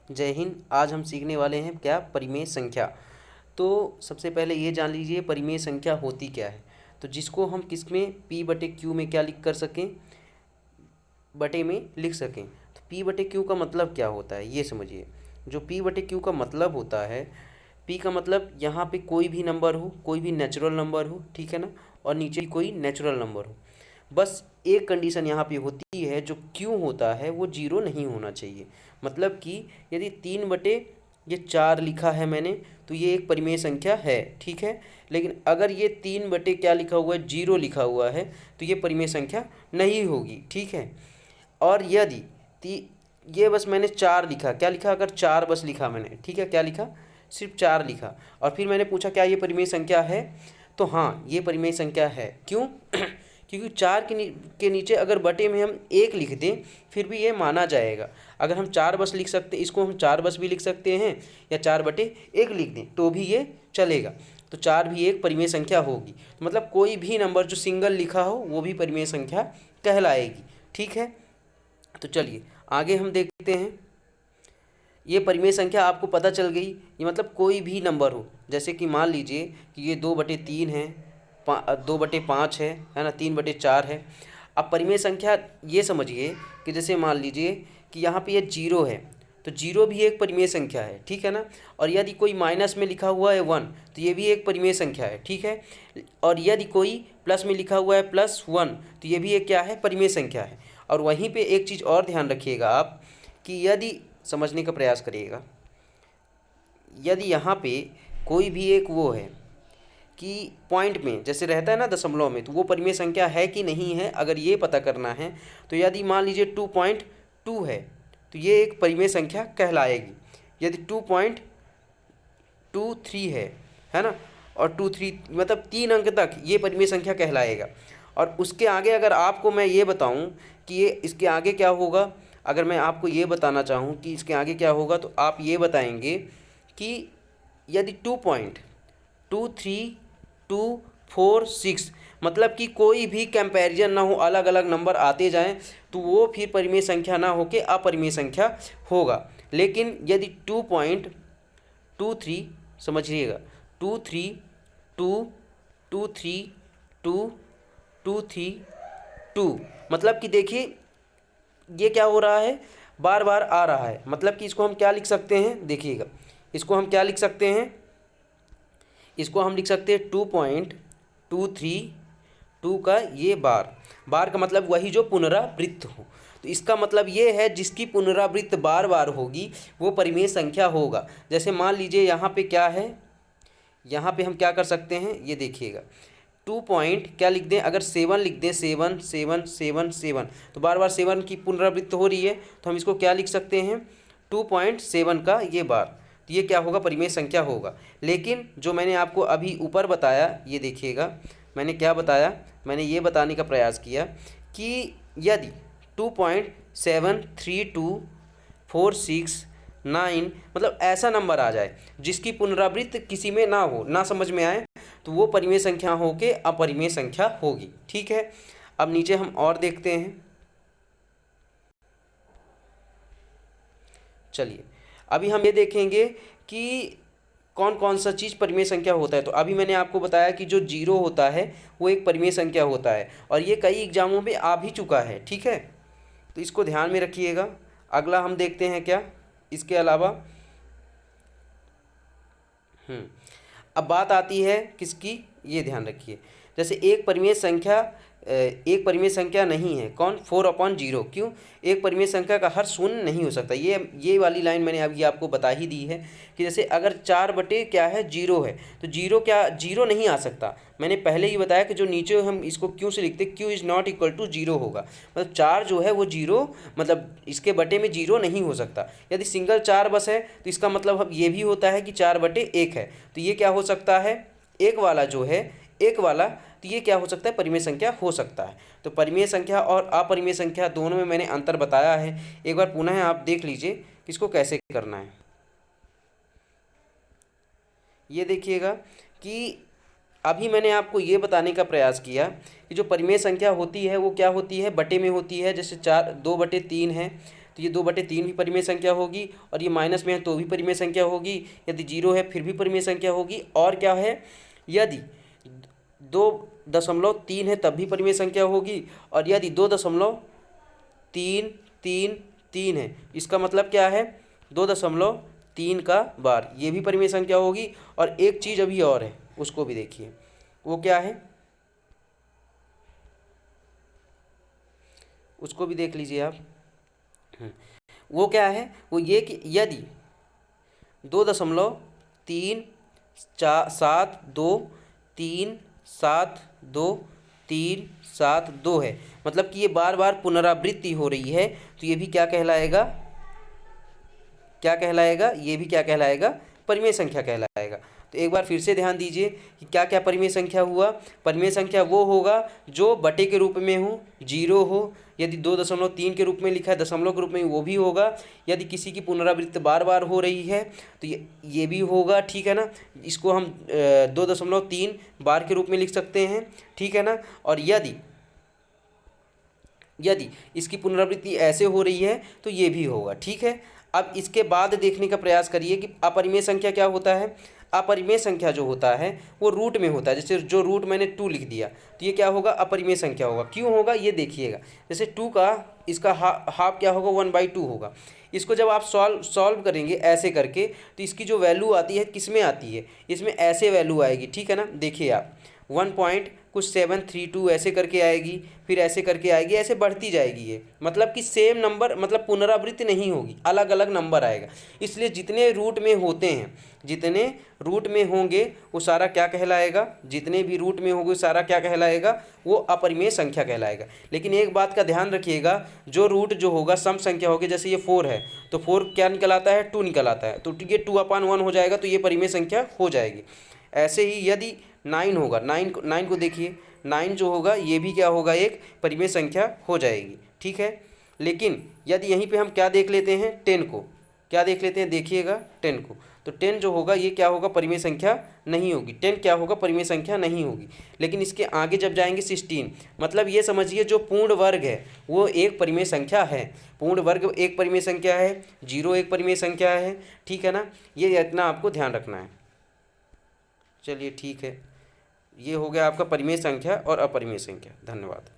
जय हिंद। आज हम सीखने वाले हैं क्या, परिमेय संख्या। तो सबसे पहले ये जान लीजिए परिमेय संख्या होती क्या है। तो जिसको हम किस में p बटे क्यू में क्या लिख कर सकें, बटे में लिख सकें। तो p बटे क्यू का मतलब क्या होता है ये समझिए। जो p बटे क्यू का मतलब होता है, p का मतलब यहाँ पे कोई भी नंबर हो, कोई भी नेचुरल नंबर हो, ठीक है ना, और नीचे कोई नेचुरल नंबर हो। बस एक कंडीशन यहाँ पे होती है, जो क्यू होता है वो जीरो नहीं होना चाहिए। मतलब कि यदि 3/4 लिखा है मैंने, तो ये एक परिमेय संख्या है, ठीक है। लेकिन अगर ये 3 क्या लिखा हुआ है, जीरो लिखा हुआ है, तो ये परिमेय संख्या नहीं होगी, ठीक है। और यदि ये बस मैंने 4 लिखा, क्या लिखा, अगर 4 बस लिखा मैंने, ठीक है, क्या लिखा, सिर्फ 4 लिखा, और फिर मैंने पूछा क्या ये परिमेय संख्या है, तो हाँ ये परिमेय संख्या है। क्यों? क्योंकि 4 के नीचे अगर बटे में हम 1 लिख दें फिर भी ये माना जाएगा। अगर हम 4 बस लिख सकते, इसको हम 4 बस भी लिख सकते हैं, या 4/1 लिख दें तो भी ये चलेगा। तो 4 भी एक परिमेय संख्या होगी। तो मतलब कोई भी नंबर जो सिंगल लिखा हो वो भी परिमेय संख्या कहलाएगी, ठीक है। तो चलिए आगे हम देखते हैं। ये परिमेय संख्या आपको पता चल गई। ये मतलब कोई भी नंबर हो, जैसे कि मान लीजिए कि ये 2/3 है, 2/5 है ना, 3/4 है। अब परिमेय संख्या ये समझिए कि जैसे मान लीजिए कि यहाँ पे ये जीरो है, तो जीरो भी एक परिमेय संख्या है, ठीक है ना। और यदि कोई माइनस में लिखा हुआ है 1, तो ये भी एक परिमेय संख्या है, ठीक है। और यदि कोई प्लस में लिखा हुआ है +1, तो ये भी एक क्या है, परिमेय संख्या है। और वहीं पे एक चीज़ और ध्यान रखिएगा आप, कि यदि समझने का प्रयास करिएगा, यदि यहाँ पे कोई भी एक वो है कि पॉइंट में जैसे रहता है ना दशमलव में, तो वो परिमेय संख्या है कि नहीं है, अगर ये पता करना है तो यदि मान लीजिए 2.2 है तो ये एक परिमेय संख्या कहलाएगी। यदि 2.23 है ना, और 23 मतलब 3 अंक तक ये परिमेय संख्या कहलाएगा। और उसके आगे अगर आपको मैं ये बताऊं कि ये इसके आगे क्या होगा, अगर मैं आपको ये बताना चाहूँ कि इसके आगे क्या होगा, तो आप ये बताएंगे कि यदि 2.23246 मतलब कि कोई भी कंपैरिजन ना हो, अलग अलग नंबर आते जाएं, तो वो फिर परिमेय संख्या ना होके अपरिमेय संख्या होगा। लेकिन यदि 2.23 समझिएगा, 232323232 मतलब कि देखिए ये क्या हो रहा है, बार बार आ रहा है। मतलब कि इसको हम क्या लिख सकते हैं, देखिएगा, इसको हम क्या लिख सकते हैं, इसको हम लिख सकते हैं 2.232 का ये बार का मतलब वही जो पुनरावृत्त हो। तो इसका मतलब ये है जिसकी पुनरावृत्त बार बार होगी वो परिमेय संख्या होगा। जैसे मान लीजिए यहाँ पे क्या है, यहाँ पे हम क्या कर सकते हैं, ये देखिएगा, 2 पॉइंट क्या लिख दें, अगर 7 लिख दें, 7 7 7 7, तो बार बार 7 की पुनरावृत्ति हो रही है, तो हम इसको क्या लिख सकते हैं, 2.7 का ये बार, तो ये क्या होगा, परिमेय संख्या होगा। लेकिन जो मैंने आपको अभी ऊपर बताया, ये देखिएगा मैंने क्या बताया, मैंने ये बताने का प्रयास किया कि यदि 2.73246 मतलब ऐसा नंबर आ जाए जिसकी पुनरावृत्ति किसी में ना हो, ना समझ में आए, तो वो परिमेय संख्या होके अपरिमेय संख्या होगी, ठीक है। अब नीचे हम और देखते हैं। चलिए अभी हम ये देखेंगे कि कौन कौन सा चीज़ परिमेय संख्या होता है। तो अभी मैंने आपको बताया कि जो जीरो होता है वो एक परिमेय संख्या होता है, और ये कई एग्जामों में आ भी चुका है, ठीक है। तो इसको ध्यान में रखिएगा। अगला हम देखते हैं क्या इसके अलावा। अब बात आती है किसकी, ये ध्यान रखिए। जैसे एक परिमेय संख्या नहीं है, कौन, 4/0। क्यों? एक परिमेय संख्या का हर शून्य नहीं हो सकता। ये वाली लाइन मैंने अभी आपको बता ही दी है कि जैसे अगर 4/0 है तो जीरो नहीं आ सकता। मैंने पहले ही बताया कि जो नीचे हम इसको क्यों से लिखते, Q is not equal to 0 होगा। मतलब 4 जो है वो जीरो, मतलब इसके बटे में जीरो नहीं हो सकता। यदि सिंगल 4 बस है तो इसका मतलब अब ये भी होता है कि 4/1 है, तो ये क्या हो सकता है, एक वाला जो है, एक वाला, तो ये क्या हो सकता है, परिमेय संख्या हो सकता है। तो परिमेय संख्या और अपरिमेय संख्या दोनों में मैंने अंतर बताया है। एक बार पुनः आप देख लीजिए कि इसको कैसे करना है। ये देखिएगा कि अभी मैंने आपको ये बताने का प्रयास किया कि जो परिमेय संख्या होती है वो क्या होती है, बटे में होती है। जैसे 2/3 है तो ये 2/3 भी परिमेय संख्या होगी, और ये माइनस में है तो भी परिमेय संख्या होगी, यदि 0 है फिर भी परिमेय संख्या होगी, और क्या है, यदि 2.3 है तब भी परिमेय संख्या होगी, और यदि 2.333 है, इसका मतलब क्या है, 2.3 का बार, ये भी परिमेय संख्या होगी। और एक चीज़ अभी और है, उसको भी देखिए, वो क्या है, उसको भी देख लीजिए आप। वो क्या है, वो ये कि यदि 2.372372372 है, मतलब कि ये बार बार पुनरावृत्ति हो रही है, तो ये भी क्या कहलाएगा, क्या कहलाएगा, ये भी क्या कहलाएगा, परिमेय संख्या कहलाएगा। तो एक बार फिर से ध्यान दीजिए कि क्या क्या परिमेय संख्या हुआ। परिमेय संख्या वो होगा जो बटे के रूप में हो, 0 हो, यदि 2.3 के रूप में लिखा है दशमलव के रूप में वो भी होगा, यदि किसी की पुनरावृत्ति बार बार हो रही है तो ये भी होगा, ठीक है ना। इसको हम 2.3 बार के रूप में लिख सकते हैं, ठीक है ना। और यदि इसकी पुनरावृत्ति ऐसे हो रही है तो ये भी होगा, ठीक है। अब इसके बाद देखने का प्रयास करिए कि अपरिमेय संख्या क्या होता है। अपरिमेय संख्या जो होता है वो रूट में होता है, जैसे जो रूट मैंने 2 लिख दिया तो ये क्या होगा, अपरिमेय संख्या होगा। क्यों होगा ये देखिएगा, जैसे 2 का इसका हाफ क्या होगा, 1/2 होगा। इसको जब आप सॉल्व करेंगे ऐसे करके तो इसकी जो वैल्यू आती है किस में आती है, इसमें ऐसे वैल्यू आएगी, ठीक है ना। देखिए आप 1.732 ऐसे करके आएगी, फिर ऐसे करके आएगी, ऐसे बढ़ती जाएगी ये, मतलब कि सेम नंबर, मतलब पुनरावृत्ति नहीं होगी, अलग अलग नंबर आएगा। इसलिए जितने रूट में होते हैं, जितने रूट में होंगे वो सारा क्या कहलाएगा, जितने भी रूट में होंगे सारा क्या कहलाएगा, वो अपरिमेय संख्या कहलाएगा। लेकिन एक बात का ध्यान रखिएगा, जो रूट जो होगा सम संख्या होगी, जैसे ये 4 है तो 4 क्या निकल आता है, 2 निकल आता है, तो ये 2/1 हो जाएगा, तो ये परिमेय संख्या हो जाएगी। ऐसे ही यदि 9 होगा, 9 को देखिए, 9 जो होगा ये भी क्या होगा, एक परिमेय संख्या हो जाएगी, ठीक है। लेकिन यदि यहीं पे हम क्या देख लेते हैं, 10 को क्या देख लेते हैं, देखिएगा 10 को, तो 10 जो होगा ये क्या होगा, परिमेय संख्या नहीं होगी। 10 क्या होगा, परिमेय संख्या नहीं होगी। लेकिन इसके आगे जब जाएंगे 16, मतलब ये समझिए जो पूर्ण वर्ग है वो एक परिमेय संख्या है, पूर्ण वर्ग एक परिमेय संख्या है, 0 एक परिमेय संख्या है, ठीक है ना। ये इतना आपको ध्यान रखना है। चलिए ठीक है, ये हो गया आपका परिमेय संख्या और अपरिमेय संख्या। धन्यवाद।